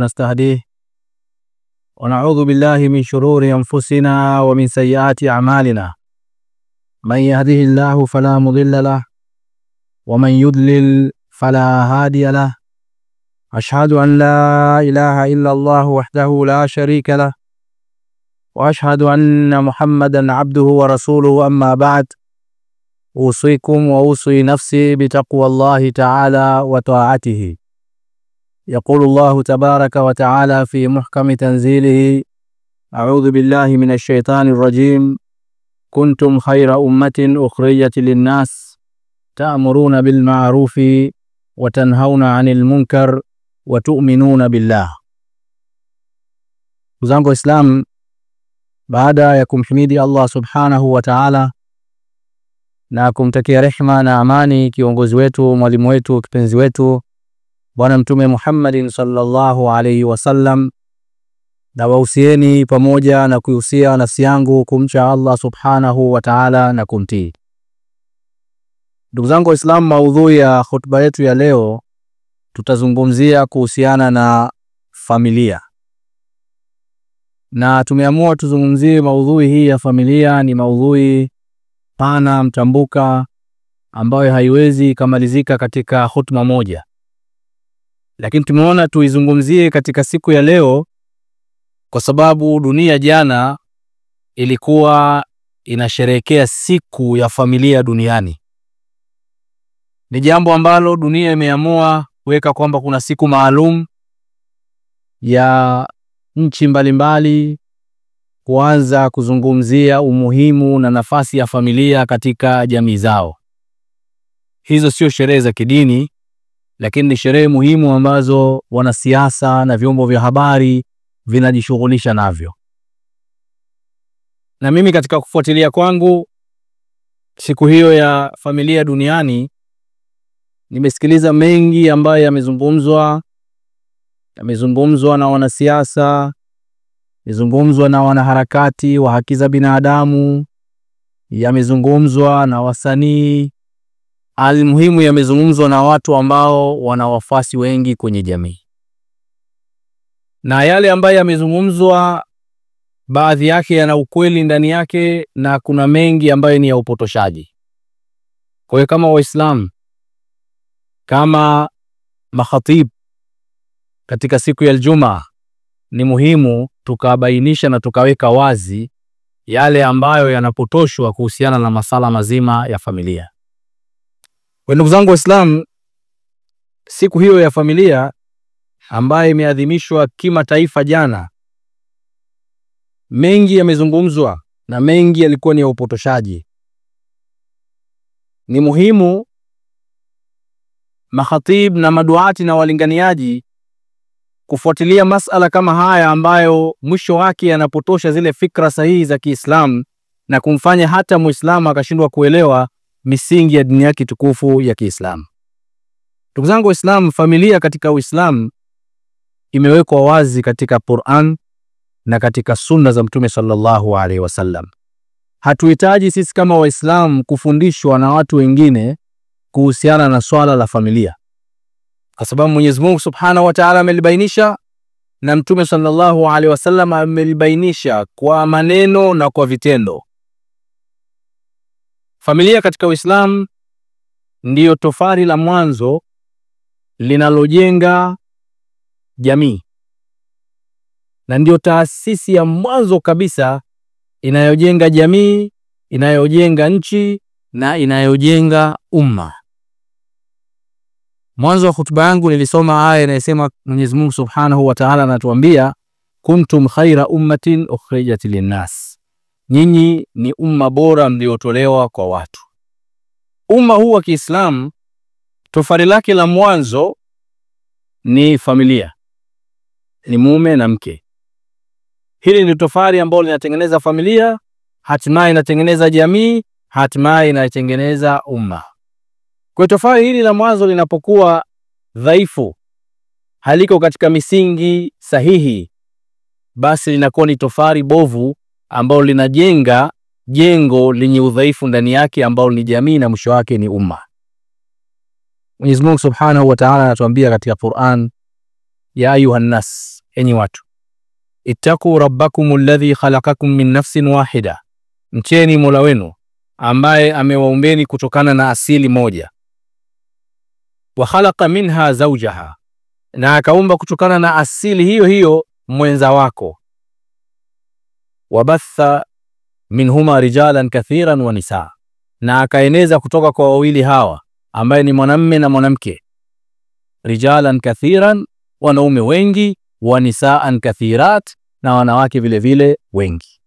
ونستهديه ونعوذ بالله من شرور أنفسنا ومن سيئات أعمالنا. من يهده الله فلا مضل له ومن يضلل فلا هادي له. أشهد أن لا إله إلا الله وحده لا شريك له وأشهد أن محمدا عبده ورسوله. أما بعد، أوصيكم وأوصي نفسي بتقوى الله تعالى وطاعته. يقول الله تبارك وتعالى في محكم تنزيله: أعوذ بالله من الشيطان الرجيم. كنتم خير أمة أخرجت للناس تأمرون بالمعروف وتنهون عن المنكر وتؤمنون بالله. Uzangu Islam, baada ya kumhimidi Allah subhanahu wa ta'ala na kumtakia rehma na amani kiongozi wetu, mwalimu wetu, kipenzi wetu Bwana Mtume Muhammadin sallallahu alayhi wasallam, na wahusieni pamoja na kuhusia nafsi yangu kumcha Allah subhanahu wa ta'ala na kumtii. Ndugu zangu Islam, maudhui ya khutba yetu ya leo tutazungumzia kuhusiana na familia. Na tumeamua tuzungumzie maudhui hii ya familia. Ni maudhui pana mtambuka ambayo haiwezi kamalizika katika khutba moja, lakini tumeona tuizungumzie katika siku ya leo kwa sababu dunia jana ilikuwa inasherehekea siku ya familia duniani. Ni jambo ambalo dunia imeamua kuweka kwamba kuna siku maalum ya nchi mbalimbali kuanza kuzungumzia umuhimu na nafasi ya familia katika jamii zao. Hizo sio sherehe za kidini, lakini ni sherehe muhimu ambazo wanasiasa na vyombo vya habari vinajishughulisha navyo. Na mimi katika kufuatilia kwangu siku hiyo ya familia duniani, nimesikiliza mengi ambayo yamezungumzwa na wanasiasa, yamezungumzwa na wanaharakati wa haki za binadamu, yamezungumzwa na wasanii. Almuhimu yamezungumzwa na watu ambao wana wafuasi wengi kwenye jamii. Na yale ambayo yamezungumzwa, baadhi yake yana ukweli ndani yake na kuna mengi ambayo ni ya upotoshaji. Kwa hiyo kama Waislamu, kama makhatib katika siku ya Ijumaa, ni muhimu tukabainisha na tukaweka wazi yale ambayo yanapotoshwa kuhusiana na masala mazima ya familia. Kwa ndugu zangu Waislamu, siku hiyo ya familia ambayo imeadhimishwa kimataifa jana, mengi yamezungumzwa na mengi yalikuwa ni ya upotoshaji. Ni muhimu makhatib na maduati na walinganiaji kufuatilia masala kama haya ambayo mwisho wake yanapotosha zile fikra sahihi za Kiislamu na kumfanya hata Muislamu akashindwa kuelewa misingi ya dini yake tukufu ya Kiislamu. Ndugu zangu Waislamu, familia katika Uislamu imewekwa wazi katika Qur'an na katika sunna za Mtume sallallahu alaihi wasallam. Hatuhitaji sisi kama Waislamu kufundishwa na watu wengine kuhusiana na swala la familia, kwa sababu Mwenyezi Mungu Subhanahu wa Ta'ala amelibainisha na Mtume sallallahu alaihi wasallam amelibainisha kwa maneno na kwa vitendo. Familia katika Uislamu ndiyo tofari la mwanzo linalojenga jamii, na ndiyo taasisi ya mwanzo kabisa inayojenga jamii, inayojenga nchi na inayojenga umma. Mwanzo wa hutuba yangu nilisoma aya inayosema Mwenyezi Mungu Subhanahu wa Ta'ala anatuambia, kuntum khaira ummatin ukhrijat linnas, nyinyi ni umma bora mliotolewa kwa watu. Umma huu wa Kiislamu tofari lake la mwanzo ni familia, ni mume na mke. Hili ni tofari ambalo linatengeneza familia, hatimaye inatengeneza jamii, hatimaye inatengeneza umma. Kwa tofari hili la mwanzo linapokuwa dhaifu, haliko katika misingi sahihi, basi linakuwa ni tofari bovu ambalo linajenga jengo lenye udhaifu ndani yake ambao ni jamii na mwisho wake ni umma. Mwenyezi Mungu Subhanahu wa Ta'ala anatuambia katika Qur'an, ya ayuhan nas, enyi watu, ittaqu rabbakum alladhi khalaqakum min nafsin wahida, mcheni Mola wenu ambaye amewaumbeni kutokana na asili moja. Wa khalaqa minha zawjaha, na akaumba kutokana na asili hiyo hiyo mwenza wako. Wabatha minhuma rijalan kathiran wa nisaa, na akaeneza kutoka kwa wawili hawa ambaye ni mwanamume na mwanamke, rijalan kathiran, wanaume wengi, wa nisaan kathirat, na wanawake vile vile wengi.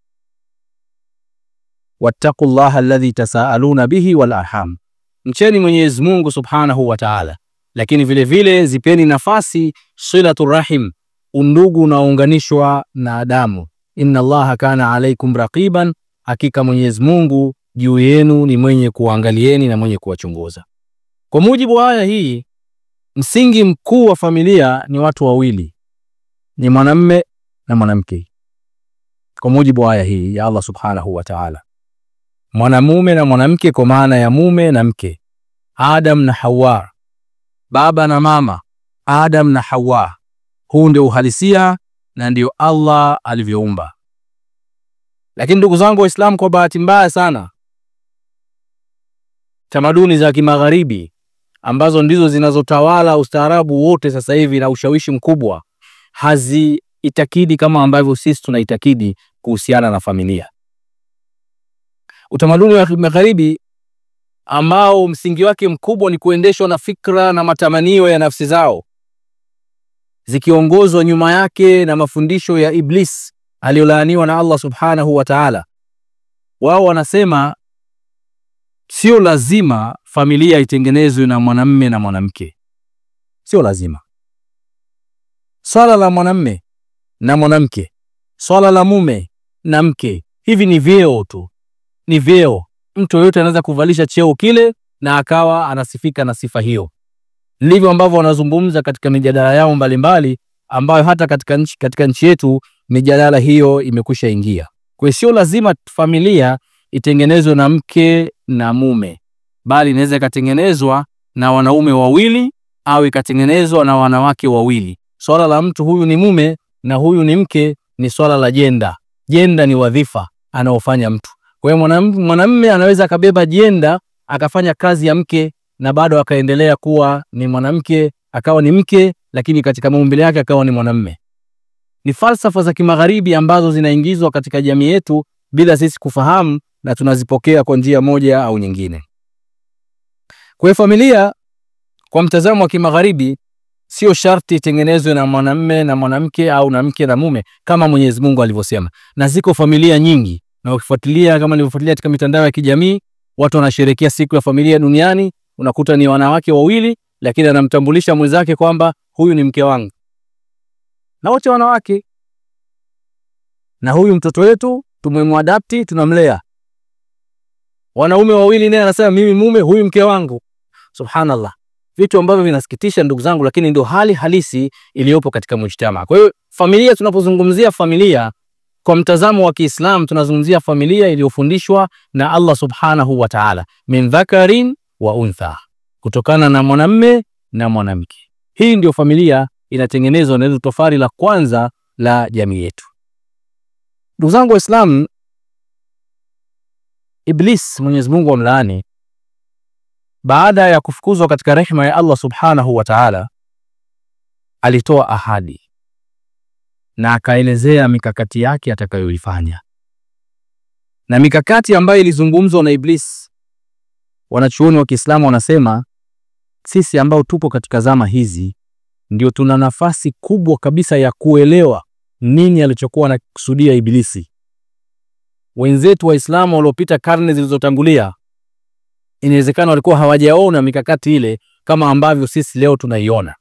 Wattaqullaha alladhi tasaaluna bihi wal arham, mcheni Mwenyezi Mungu Subhanahu wa Ta'ala, lakini vile vile zipeni nafasi silatur rahim, undugu unaounganishwa na damu. Inna Allaha kana alaykum raqiban, hakika Mwenyezi Mungu juu yenu ni mwenye kuangalieni na mwenye kuwachunguza. Kwa mujibu wa aya hii, msingi mkuu wa familia ni watu wawili, ni mwanamume na mwanamke. Kwa mujibu wa aya hii ya Allah Subhanahu wa Ta'ala, mwanamume na mwanamke kwa maana ya mume na mke, Adam na Hawa, baba na mama, Adam na Hawa. Huu ndio uhalisia na ndio Allah alivyoumba. Lakini ndugu zangu Waislamu, kwa bahati mbaya sana, tamaduni za kimagharibi ambazo ndizo zinazotawala ustaarabu wote sasa hivi na ushawishi mkubwa, haziitakidi kama ambavyo sisi tunaitakidi kuhusiana na familia. Utamaduni wa magharibi ambao msingi wake mkubwa ni kuendeshwa na fikra na matamanio ya nafsi zao, zikiongozwa nyuma yake na mafundisho ya Iblis aliyolaaniwa na Allah Subhanahu wa Ta'ala. Wao wanasema sio lazima familia itengenezwe na mwanamume na mwanamke. Sio lazima. Swala la mwanamume na mwanamke, swala la mume na mke, hivi ni vyeo tu. Ni vyeo. Mtu yote anaweza kuvalisha cheo kile na akawa anasifika na sifa hiyo. Ndivyo ambavyo wanazungumza katika mijadala yao mbalimbali, ambayo hata katika nchi yetu mijadala hiyo imekwisha ingia. Kwa hiyo sio lazima familia itengenezwe na mke na mume, bali inaweza ikatengenezwa na wanaume wawili au ikatengenezwa na wanawake wawili. Swala la mtu huyu ni mume na huyu ni mke ni swala la jenda. Jenda ni wadhifa anaofanya mtu. Kwa hiyo mwanamume anaweza akabeba jenda akafanya kazi ya mke na bado akaendelea kuwa ni mwanamke, akawa ni mke, lakini katika maumbile yake akawa ni mwanamume. Ni falsafa za kimagharibi ambazo zinaingizwa katika jamii yetu bila sisi kufahamu, na tunazipokea kwa njia moja au nyingine. Kwa hiyo familia kwa mtazamo wa kimagharibi sio sharti itengenezwe na mwanamume na mwanamke au na mke na mume kama Mwenyezi Mungu alivyosema. Na ziko familia nyingi, na ukifuatilia kama nilivyofuatilia katika mitandao ya kijamii, watu wanasherehekea siku ya familia duniani, unakuta ni wanawake wawili, lakini anamtambulisha mwenzake kwamba huyu ni mke wangu, na wote wanawake, na huyu mtoto wetu tumemwadapti, tunamlea. Wanaume wawili naye anasema mimi mume, huyu mke wangu. Subhanallah. Vitu ambavyo vinasikitisha ndugu zangu, lakini ndio hali halisi iliyopo katika mujtama. Kwa hiyo familia, tunapozungumzia familia kwa mtazamo wa Kiislamu, tunazungumzia familia iliyofundishwa na Allah Subhanahu wa Ta'ala, min dhakarin wa untha, kutokana na mwanamume na mwanamke. Hii ndio familia inatengenezwa na tofali la kwanza la jamii yetu. Ndugu zangu Waislamu, Iblis, Mwenyezi Mungu amlaani, baada ya kufukuzwa katika rehema ya Allah Subhanahu wa Ta'ala, alitoa ahadi na akaelezea mikakati yake atakayoifanya. Na mikakati ambayo ilizungumzwa na Iblis, wanachuoni wa Kiislamu wanasema sisi ambao tupo katika zama hizi ndio tuna nafasi kubwa kabisa ya kuelewa nini alichokuwa anakusudia Iblisi. Wenzetu Waislamu waliopita karne zilizotangulia, inawezekana walikuwa hawajaona mikakati ile kama ambavyo sisi leo tunaiona.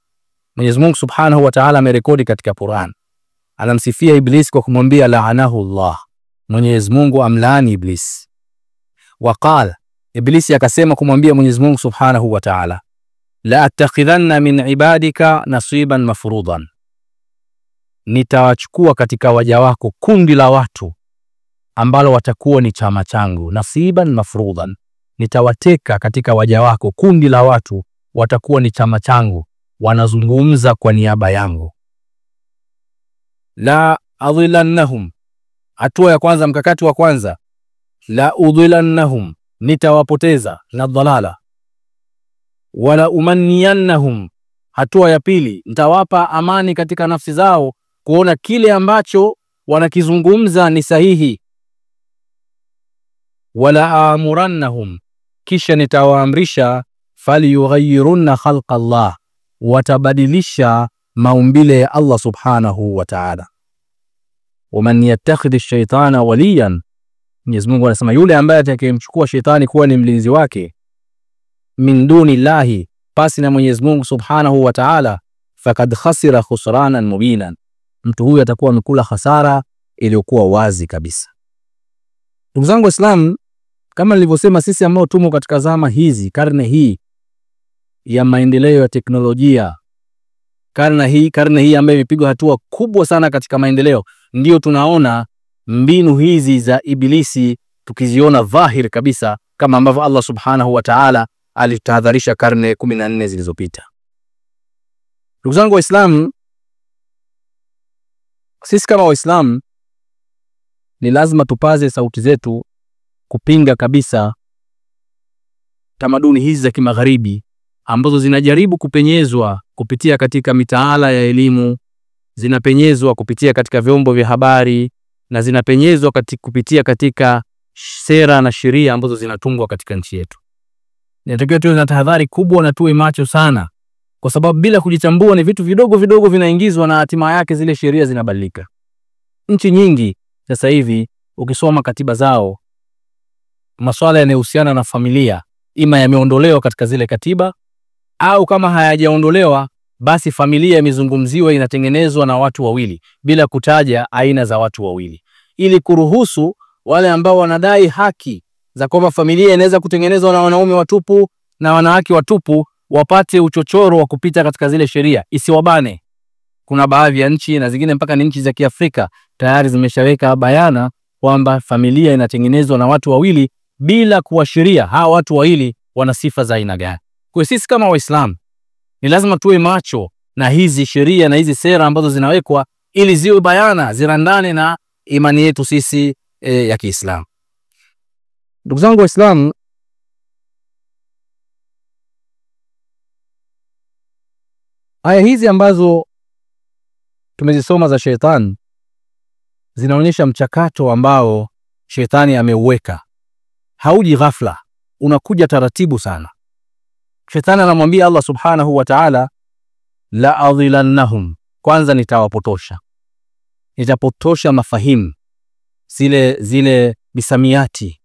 Mwenyezi Mungu Subhanahu wa Ta'ala amerekodi katika Qur'an, anamsifia Iblis kwa kumwambia la'anahu Allah, Mwenyezi Mungu amlaani Iblis. Waqala, Iblis akasema kumwambia Mwenyezi Mungu Subhanahu wa Ta'ala, la attakhidhanna min ibadika nasiban mafruḍan, nitawachukua katika waja wako kundi la watu ambalo watakuwa ni chama changu. Nasiban mafruḍan, nitawateka katika waja wako kundi la watu watakuwa ni chama changu, wanazungumza kwa niaba yangu. la adhillannahum, hatua ya kwanza, mkakati wa kwanza, la udhillannahum, nitawapoteza na dhalala. Wala umanniyannahum, hatua ya pili, nitawapa amani katika nafsi zao kuona kile ambacho wanakizungumza ni sahihi. Wala amurannahum, kisha nitawaamrisha falyughayyirunna khalqa Allah, watabadilisha maumbile ya Allah subhanahu wa ta'ala. Waman yattakhidhi ash-shaytana waliyan, Mwenyezi Mungu anasema yule ambaye atakayemchukua shetani kuwa ni mlinzi wake, min duni llahi, pasi na Mwenyezi Mungu subhanahu wa ta'ala, faqad khasira khusranan mubinan, mtu huyu atakuwa amekula hasara iliyokuwa wazi kabisa. Ndugu zangu Waislamu, kama nilivyosema, sisi ambao tumo katika zama hizi, karne hii ya maendeleo ya teknolojia, karne hii ambayo imepigwa hatua kubwa sana katika maendeleo, ndio tunaona mbinu hizi za ibilisi tukiziona dhahiri kabisa, kama ambavyo Allah subhanahu wa ta'ala alitahadharisha karne 14 zilizopita. Ndugu zangu Waislamu, sisi kama Waislamu ni lazima tupaze sauti zetu kupinga kabisa tamaduni hizi za kimagharibi ambazo zinajaribu kupenyezwa kupitia katika mitaala ya elimu, zinapenyezwa kupitia katika vyombo vya habari, na zinapenyezwa kupitia katika sera na sheria ambazo zinatungwa katika nchi yetu. Inatakiwa tuwe na tahadhari kubwa na tuwe macho sana, kwa sababu bila kujitambua ni vitu vidogo vidogo vinaingizwa na hatima yake zile sheria zinabadilika. Nchi nyingi sasa hivi ukisoma katiba zao, masuala yanayohusiana na familia ima yameondolewa katika zile katiba, au kama hayajaondolewa basi familia imezungumziwa inatengenezwa na watu wawili bila kutaja aina za watu wawili, ili kuruhusu wale ambao wanadai haki za kwamba familia inaweza kutengenezwa na wanaume watupu na wanawake watupu wapate uchochoro wa kupita katika zile sheria, isiwabane. Kuna baadhi ya nchi na zingine mpaka ni nchi za Kiafrika tayari zimeshaweka bayana kwamba familia inatengenezwa na watu wawili bila kuashiria hawa watu wawili wana sifa za aina gani. Kwa sisi kama Waislamu ni lazima tuwe macho na hizi sheria na hizi sera ambazo zinawekwa, ili ziwe bayana, zirandane na imani yetu sisi ya Kiislamu. Ndugu zangu Waislamu, aya hizi ambazo tumezisoma za shetani zinaonyesha mchakato ambao shetani ameuweka. Hauji ghafla, unakuja taratibu sana. Shetani anamwambia Allah subhanahu wa ta'ala, la adhillannahum, kwanza nitawapotosha. Nitapotosha mafahimu zile misamiati.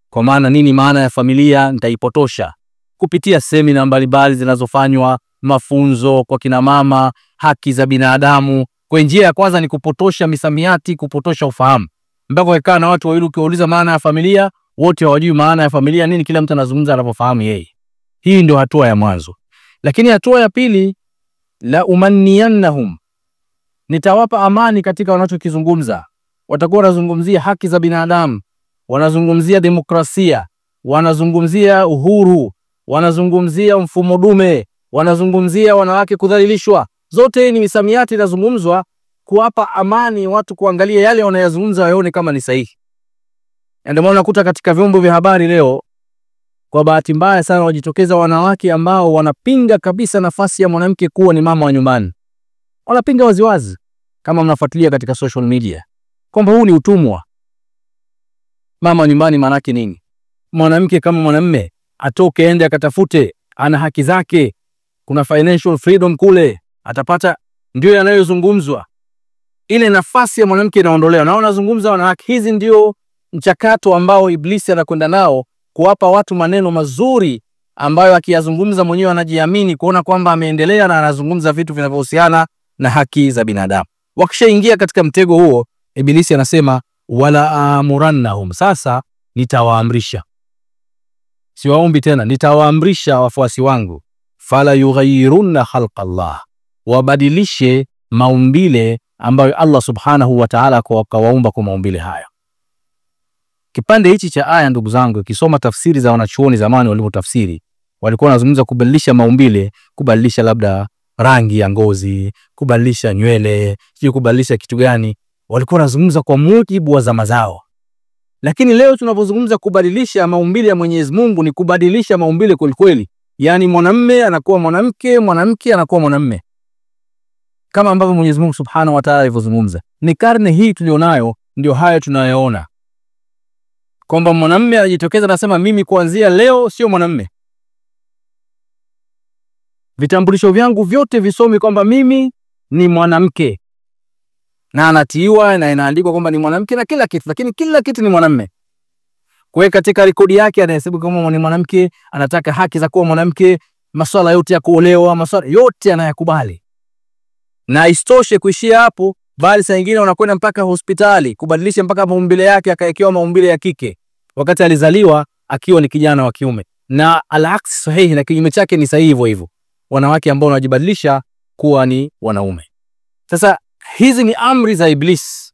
Kwa maana nini maana ya familia? Nitaipotosha kupitia semina mbalimbali zinazofanywa, mafunzo kwa kina mama, haki za binadamu. Kwa njia ya kwanza ni kupotosha misamiati, kupotosha ufahamu. Mpaka ikaa na watu wawili ukiwauliza maana ya familia, wote hawajui maana ya familia nini, kila mtu anazungumza anapofahamu yeye. Hii ndio hatua ya mwanzo. Lakini hatua ya pili, la umanniyannahum, nitawapa amani katika wanachokizungumza. Watakuwa wanazungumzia haki za binadamu, wanazungumzia demokrasia, wanazungumzia uhuru, wanazungumzia mfumo dume, wanazungumzia wanawake kudhalilishwa. Zote ni misamiati inazungumzwa kuwapa amani watu, kuangalia yale wanayozungumza waone kama ni sahihi. Ndio maana unakuta katika vyombo vya habari leo, kwa bahati mbaya sana, wajitokeza wanawake ambao wanapinga kabisa nafasi ya mwanamke kuwa ni mama wa nyumbani. Wanapinga waziwazi, kama mnafuatilia katika social media, kwamba huu ni utumwa. Mama wa nyumbani maana yake nini? Mwanamke kama mwanamume atoke ende akatafute, ana haki zake, kuna financial freedom kule atapata, ndio yanayozungumzwa. Ile nafasi ya mwanamke inaondolewa. Naona nazungumza wanawake. Hizi ndio mchakato ambao Iblisi anakwenda nao, kuwapa watu maneno mazuri ambayo akiyazungumza mwenyewe anajiamini, kuona kwamba ameendelea na anazungumza vitu vinavyohusiana na haki za binadamu. Wakishaingia katika mtego huo, Iblisi anasema wala amurannahum, sasa nitawaamrisha. Siwaombi tena, nitawaamrisha wafuasi wangu, fala yughayyirunna khalqa Allah, wabadilishe maumbile ambayo Allah subhanahu wa ta'ala kawaumba kwa maumbile haya. Kipande hichi cha aya, ndugu zangu, ukisoma tafsiri za wanachuoni zamani walivyotafsiri, walikuwa wanazungumza kubadilisha maumbile, kubadilisha labda rangi ya ngozi, kubadilisha nywele, sio kubadilisha kitu gani. Walikuwa wanazungumza kwa mujibu wa zama zao. Lakini leo tunapozungumza kubadilisha maumbile ya Mwenyezi Mungu, ni kubadilisha maumbile kweli. Yaani mwanamume anakuwa mwanamke, mwanamke anakuwa mwanamume, kama ambavyo Mwenyezi Mungu Subhanahu wa Ta'ala alivyozungumza. Ni karne hii tulionayo ndio haya tunayoona, kwamba mwanamume anajitokeza anasema mimi kuanzia leo sio mwanamume. Vitambulisho vyangu vyote visomi kwamba mimi ni mwanamke, na anatiiwa na inaandikwa kwamba ni mwanamke na kila kitu, lakini kila kitu ni mwanamume. Kwa hiyo katika rekodi yake anahesabu kama ni mwanamke, anataka haki za kuwa mwanamke, masuala yote ya kuolewa, masuala yote anayakubali. Na istoshe kuishia hapo, bali saa nyingine wanakwenda mpaka hospitali kubadilisha mpaka maumbile yake, akaekewa maumbile ya kike wakati alizaliwa akiwa ni kijana wa kiume. Na al-aks sahihi, na kinyume chake ni sahihi hivyo, wanawake ambao wanajibadilisha kuwa ni wanaume. Sasa hizi ni amri za Iblis.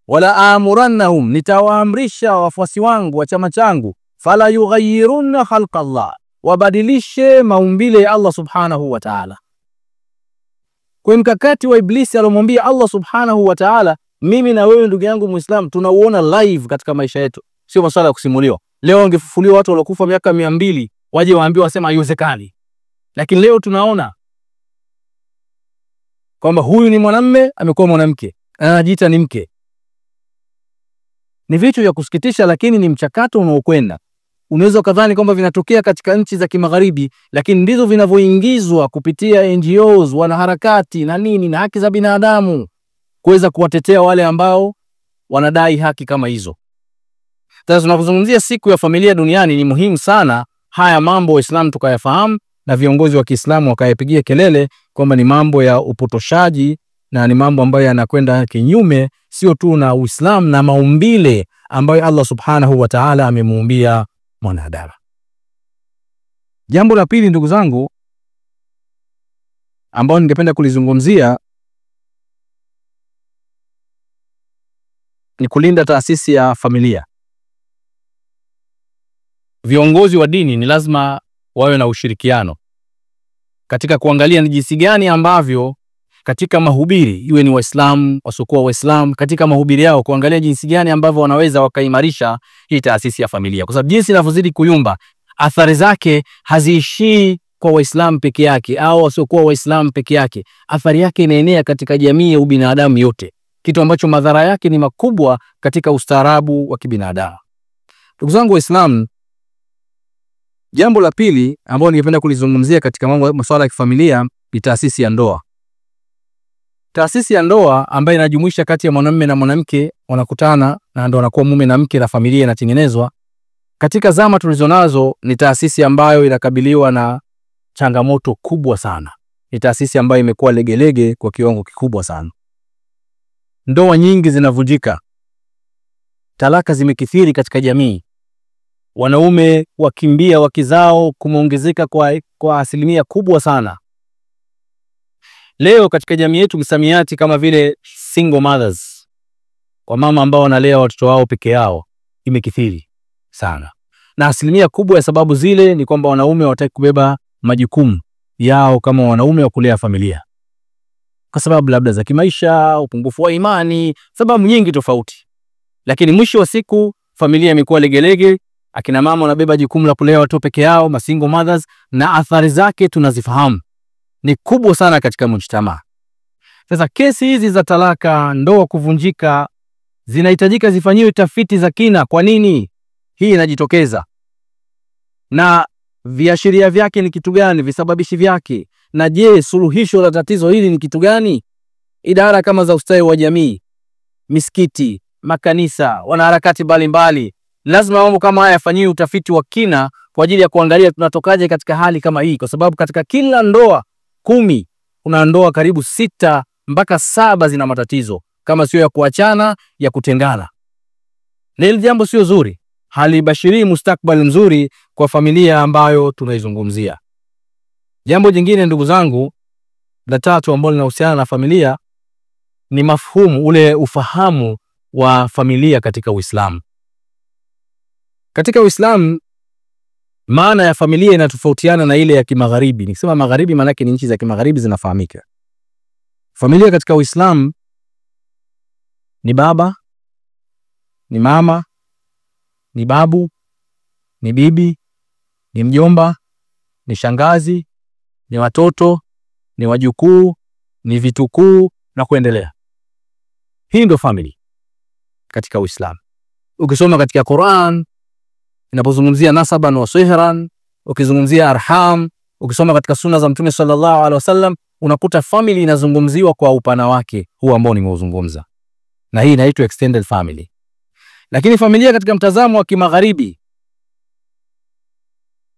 Wala amurannahum, nitawaamrisha wafuasi wangu wa chama changu, fala yughayyirunna khalqa Allah, wabadilishe maumbile ya Allah Subhanahu wa Ta'ala. Kwa mkakati wa Iblis alomwambia Allah Subhanahu wa Ta'ala, mimi na wewe ndugu yangu Muislam tunauona live katika maisha yetu, sio masuala ya kusimuliwa. Leo wangefufuliwa watu waliokufa miaka 200 waje waambiwa wasema haiwezekani. Lakini leo tunaona kwamba huyu ni mwanamume amekuwa mwanamke, anajiita ni mke. Ni vitu vya kusikitisha, lakini ni mchakato unaokwenda. Unaweza kadhani kwamba vinatokea katika nchi za kimagharibi, lakini ndizo vinavyoingizwa kupitia NGOs, wanaharakati na nini na haki za binadamu, kuweza kuwatetea wale ambao wanadai haki kama hizo. Sasa tunapozungumzia siku ya familia duniani, ni muhimu sana haya mambo Waislamu tukayafahamu na viongozi wa Kiislamu wakayapigia kelele kwamba ni mambo ya upotoshaji na ni mambo ambayo yanakwenda kinyume sio tu na Uislamu na maumbile ambayo Allah Subhanahu wa Ta'ala amemuumbia mwanadamu. Jambo la pili ndugu zangu ambao ningependa kulizungumzia ni kulinda taasisi ya familia. Viongozi wa dini ni lazima wawe na ushirikiano katika kuangalia ni jinsi gani ambavyo katika mahubiri, iwe ni Waislamu wasiokuwa Waislamu, katika mahubiri yao kuangalia jinsi gani ambavyo wanaweza wakaimarisha hii taasisi ya familia, kwa sababu jinsi inavyozidi kuyumba, athari zake haziishii kwa Waislamu peke yake au wasiokuwa Waislamu peke yake. Athari yake inaenea katika jamii ya ubinadamu yote, kitu ambacho madhara yake ni makubwa katika ustaarabu wa kibinadamu. Ndugu zangu Waislamu, jambo la pili ambalo ningependa kulizungumzia katika masuala ya kifamilia ni taasisi ya ndoa. Taasisi ya ndoa ambayo inajumuisha kati ya mwanamume na mwanamke, wanakutana na ndio wanakuwa mume na mke na familia inatengenezwa. Katika zama tulizonazo ni taasisi ambayo inakabiliwa na changamoto kubwa sana. Ni taasisi ambayo imekuwa legelege kwa kiwango kikubwa sana. Ndoa nyingi zinavunjika. Talaka zimekithiri katika jamii. Wanaume wakimbia wake zao kumeongezeka kwa asilimia kubwa sana. Leo katika jamii yetu msamiati kama vile single mothers, kwa mama ambao wanalea watoto wao peke yao, imekithiri sana. Na asilimia kubwa ya sababu zile ni kwamba wanaume hawataki kubeba majukumu yao kama wanaume wa kulea familia, kwa sababu labda za kimaisha, upungufu wa imani, sababu nyingi tofauti. Lakini mwisho wa siku familia imekuwa legelege, akina mama wanabeba jukumu la kulea watoto peke yao, ma single mothers, na athari zake tunazifahamu. Ni kubwa sana katika mujtamaa. Sasa kesi hizi za talaka, ndoa kuvunjika, zinahitajika zifanyiwe tafiti za kina. Kwa nini hii inajitokeza? Na viashiria vyake ni kitu gani, visababishi vyake? Na je, suluhisho la tatizo hili ni kitu gani? Idara kama za ustawi wa jamii, misikiti, makanisa, wanaharakati mbalimbali, lazima mambo kama haya yafanyiwe utafiti wa kina kwa ajili ya kuangalia tunatokaje katika hali kama hii, kwa sababu katika kila ndoa 10 kuna ndoa karibu 6 mpaka 7 zina matatizo, kama sio ya kuachana, ya kutengana. Na hili jambo sio zuri, halibashiri mustakbali mzuri kwa familia ambayo tunaizungumzia. Jambo jingine ndugu zangu la tatu ambalo linahusiana na familia ni mafhumu, ule ufahamu wa familia katika Uislamu. Katika Uislamu Maana ya familia inatofautiana na ile ya kimagharibi. Nikisema magharibi maana yake ni nchi za kimagharibi zinafahamika. Familia katika Uislamu ni baba, ni mama, ni babu, ni bibi, ni mjomba, ni shangazi, ni watoto, ni wajukuu, ni vitukuu na kuendelea. Hii ndio family katika Uislamu. Ukisoma katika Qur'an inapozungumzia nasaban wa sihran, ukizungumzia arham, ukisoma katika sunna za Mtume sallallahu alaihi wasallam, unakuta family inazungumziwa kwa upana wake huu ambao nimeuzungumza. Na hii inaitwa extended family. Lakini familia katika mtazamo wa kimagharibi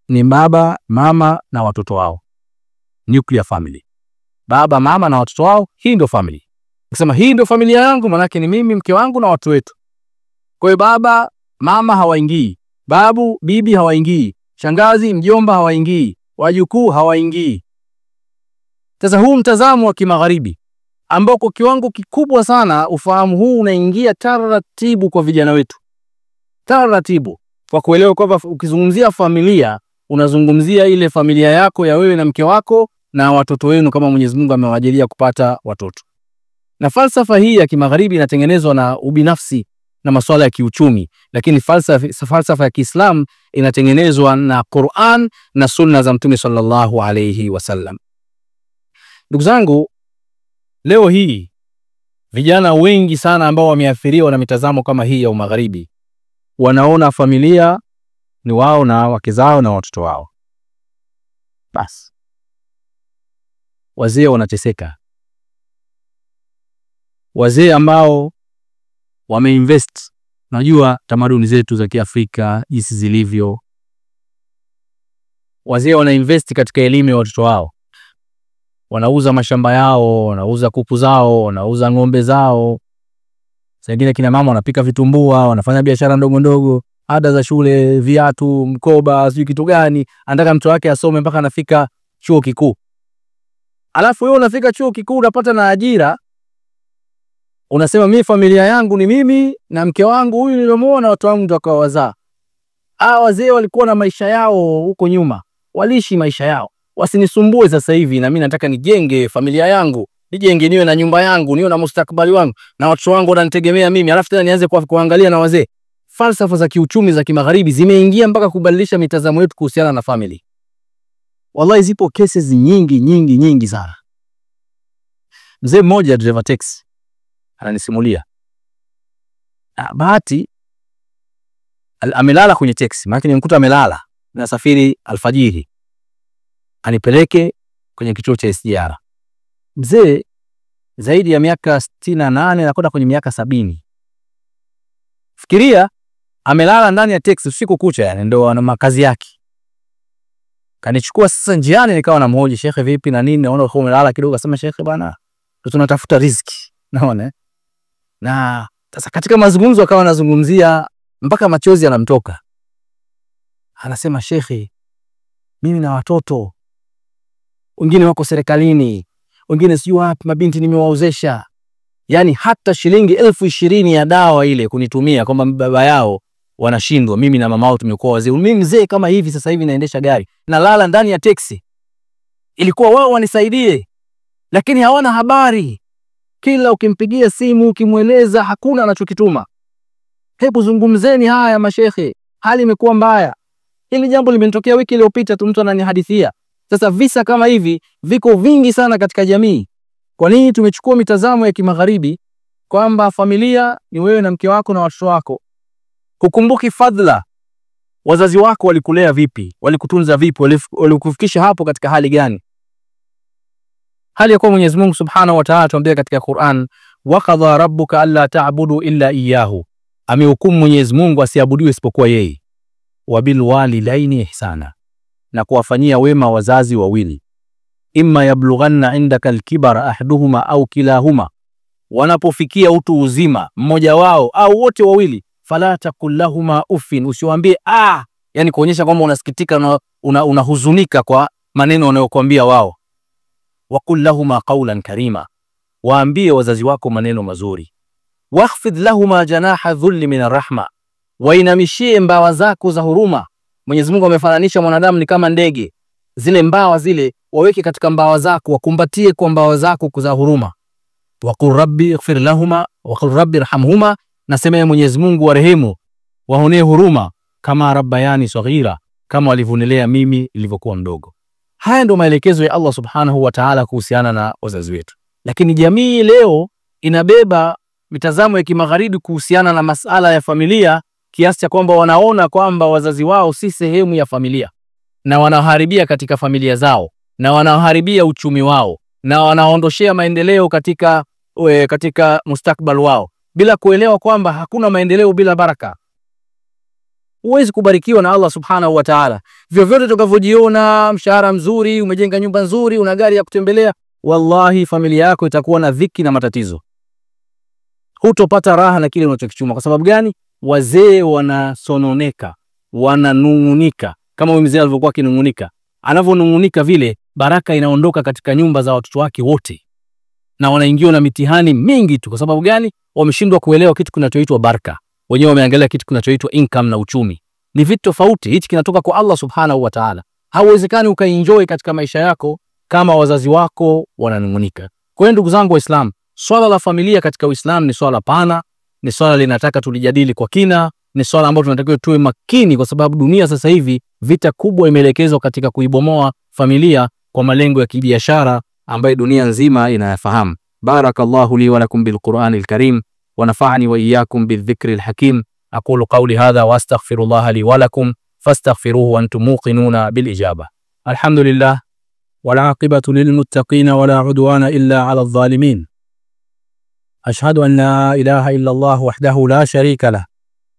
ni baba, mama na watoto wao. Nuclear family. Baba, mama na watoto wao, hii ndio family. Ukisema hii ndio familia yangu, maana yake ni mimi, mke wangu na watu wetu. Kwa hiyo baba, mama hawaingii, babu, bibi hawaingii, shangazi, mjomba hawaingii, wajukuu hawaingii. Sasa huu mtazamo wa kimagharibi ambao kwa kiwango kikubwa sana ufahamu huu unaingia taratibu kwa vijana wetu. Taratibu kwa kuelewa kwamba ukizungumzia familia unazungumzia ile familia yako ya wewe na mke wako na watoto wenu kama Mwenyezi Mungu amewajalia kupata watoto. Na falsafa hii ya kimagharibi inatengenezwa na ubinafsi na masuala ya kiuchumi, lakini falsafa ya Kiislamu inatengenezwa na Qur'an na sunna za Mtume sallallahu alayhi wasallam. Ndugu zangu, leo hii vijana wengi sana ambao wameathiriwa na mitazamo kama hii ya umagharibi wanaona familia ni wao na wake zao na watoto wao. Bas. Wazee wanateseka. Wazee ambao wameinvest, najua tamaduni zetu za Kiafrika jinsi zilivyo. Wazee wanainvest katika elimu ya watoto wao. Wanauza mashamba yao, wanauza kuku zao, wanauza ng'ombe zao. Sasa kina mama wanapika vitumbua, wanafanya biashara ndogo ndogo, ada za shule, viatu, mkoba, sio kitu gani, anataka mtoto wake asome mpaka anafika chuo kikuu. Alafu wewe unafika chuo kikuu unapata na ajira. Unasema mimi familia yangu ni mimi na mke wangu huyu niliomuoa watu wangu ndio wazaa. Wazee walikuwa na maisha yao huko nyuma. Waliishi maisha yao. Wasinisumbue sasa hivi na mimi nataka nijenge familia yangu. Nijenge niwe na nyumba yangu, niwe na mustakabali wangu na watoto wangu wananitegemea mimi. Alafu tena nianze kuangalia na wazee. Falsafa za kiuchumi za kimagharibi zimeingia mpaka kubadilisha mitazamo yetu kuhusiana na family. Wallahi zipo cases nyingi sana. Mzee mmoja driver taxi ananisimulia. Bahati amelala kwenye taxi, maana nimekuta amelala. Nasafiri alfajiri. Anipeleke kwenye kituo cha SGR. Mzee zaidi ya miaka 68 na kwenda kwenye miaka 70. Fikiria amelala ndani ya taxi usiku kucha, yani ndio ana makazi yake. Kanichukua sasa njiani nikawa namhoji, "Shekhe vipi na nini? Naona uko umelala kidogo." Akasema, "Shekhe bwana, tunatafuta riziki." Naona. Na sasa katika mazungumzo akawa anazungumzia mpaka machozi yanamtoka. Anasema, "Shekhe, mimi na watoto wengine wako serikalini, wengine sio wapi, mabinti nimewaozesha. Yani hata shilingi 20,000 ya dawa ile kunitumia kwamba baba yao wanashindwa, mimi na mama wao tumekuwa wazee. Mimi mzee kama hivi sasa hivi naendesha gari, nalala ndani ya taxi. Ilikuwa wao wanisaidie, lakini hawana habari. Kila ukimpigia simu ukimweleza hakuna anachokituma. Hebu zungumzeni haya mashekhe, hali imekuwa mbaya." Hili jambo limenitokea wiki iliyopita tu, mtu ananihadithia. Sasa visa kama hivi viko vingi sana katika jamii. Kwa nini tumechukua mitazamo ya kimagharibi kwamba familia ni wewe na mke wako na watoto wako? Kukumbuki fadhila. Wazazi wako walikulea vipi? Walikutunza vipi? Walikufikisha hapo katika hali gani? Hali ya kwa Mwenyezi Mungu Subhanahu wa Ta'ala tuambia katika Qur'an, "Wa qadha rabbuka alla ta'budu illa iyyahu." Amehukumu Mwenyezi Mungu asiabudiwe isipokuwa yeye. "Wa bil walidaini ihsana." Na kuwafanyia wema wazazi wawili. "Imma yablughanna indaka al-kibara ahaduhuma au kilahuma." Wanapofikia utu uzima mmoja wao au wote wawili, "Fala taqul lahumā uffin." Usiwaambie yani kuonyesha kwamba unasikitika na unahuzunika kwa maneno wanayokuambia wao. "Wa qul lahumā qawlan karima." Waambie wazazi wako maneno mazuri. "Wakhfid lahumā janaha dhulli min ar-rahma." Wainamishie mbawa zako za huruma. Mwenyezi Mungu amefananisha mwanadamu ni kama ndege. Zile mbawa zile waweke katika mbawa zako, wakumbatie kwa mbawa zako kuzaa huruma. Waqul rabbi ighfir lahuma waqul rabbi irhamhuma, nasema Mwenyezi Mungu warehemu, waonee huruma, kama rabbayani saghira, kama walivonelea mimi nilivyokuwa mdogo. Haya ndio maelekezo ya Allah subhanahu wa ta'ala kuhusiana na wazazi wetu. Lakini jamii leo inabeba mitazamo ya kimagharibi kuhusiana na masala ya familia, kiasi cha kwamba wanaona kwamba wazazi wao si sehemu ya familia, na wanaharibia katika familia zao, na wanaharibia uchumi wao, na wanaondoshea maendeleo katika mustakbal wao, bila kuelewa kwamba hakuna maendeleo bila baraka. Huwezi kubarikiwa na Allah subhanahu wa ta'ala vyovyote utakavyojiona, mshahara mzuri, umejenga nyumba nzuri, una gari ya kutembelea, wallahi familia yako itakuwa na dhiki na matatizo. Hutopata raha na kile unachokichuma. Kwa sababu gani? Wazee wanasononeka, wananungunika. Kama mzee alivyokuwa kinungunika, anavonungunika vile, baraka inaondoka katika nyumba za watoto wake wote, na wanaingiwa na mitihani mingi tu. Kwa sababu gani? Wameshindwa kuelewa kitu kinachoitwa baraka. Wenyewe wameangalia kitu kinachoitwa income na uchumi. Ni vitu tofauti. Hichi kinatoka kwa Allah subhanahu wa ta'ala. Hauwezekani ukaenjoy katika maisha yako kama wazazi wako wananungunika. Kwa hiyo ndugu zangu Waislamu, swala la familia katika Uislamu ni swala pana, ni swala linataka tulijadili kwa kina, ni swala ambalo tunatakiwa tuwe makini, kwa sababu dunia sasa hivi vita kubwa imeelekezwa katika kuibomoa familia kwa malengo ya kibiashara ambayo dunia nzima inayafahamu. Barakallahu li wa lakum bil Qur'anil Karim wa nafa'ani wa iyyakum bidhikril hakim. Aqulu qawli hadha wa astaghfirullaha li wa lakum fastaghfiruhu wa antum muqinuna bil ijaba. Alhamdulillah wal aqibatu lil muttaqin wa la udwana illa ala adh-dhalimin. أشهد أن لا إله إلا الله وحده لا شريك له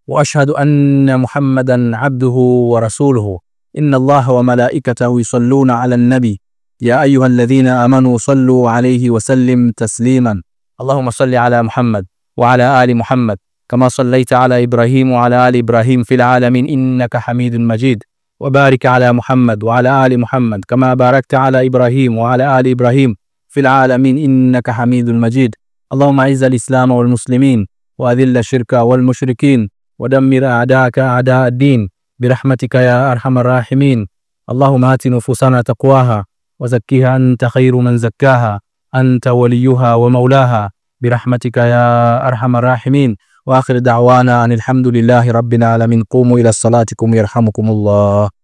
وأشهد أن محمدا عبده ورسوله. إن الله وملائكته يصلون على النبي يا أيها الذين آمنوا صلوا عليه وسلم تسليما. اللهم صل على محمد وعلى آل محمد كما صليت على إبراهيم وعلى آل إبراهيم في العالمين إنك حميد مجيد. وبارك على محمد وعلى آل محمد كما باركت على إبراهيم وعلى آل إبراهيم في العالمين إنك حميد مجيد. اللهم أعز الإسلام والمسلمين وأذل الشرك والمشركين ودمر أعداءك أعداء الدين برحمتك يا أرحم الراحمين. اللهم آت نفوسنا تقواها وزكها أنت خير من زكاها أنت وليها ومولاها برحمتك يا أرحم الراحمين. وآخر دعوانا أن الحمد لله رب العالمين. قوموا إلى صلاتكم يرحمكم الله.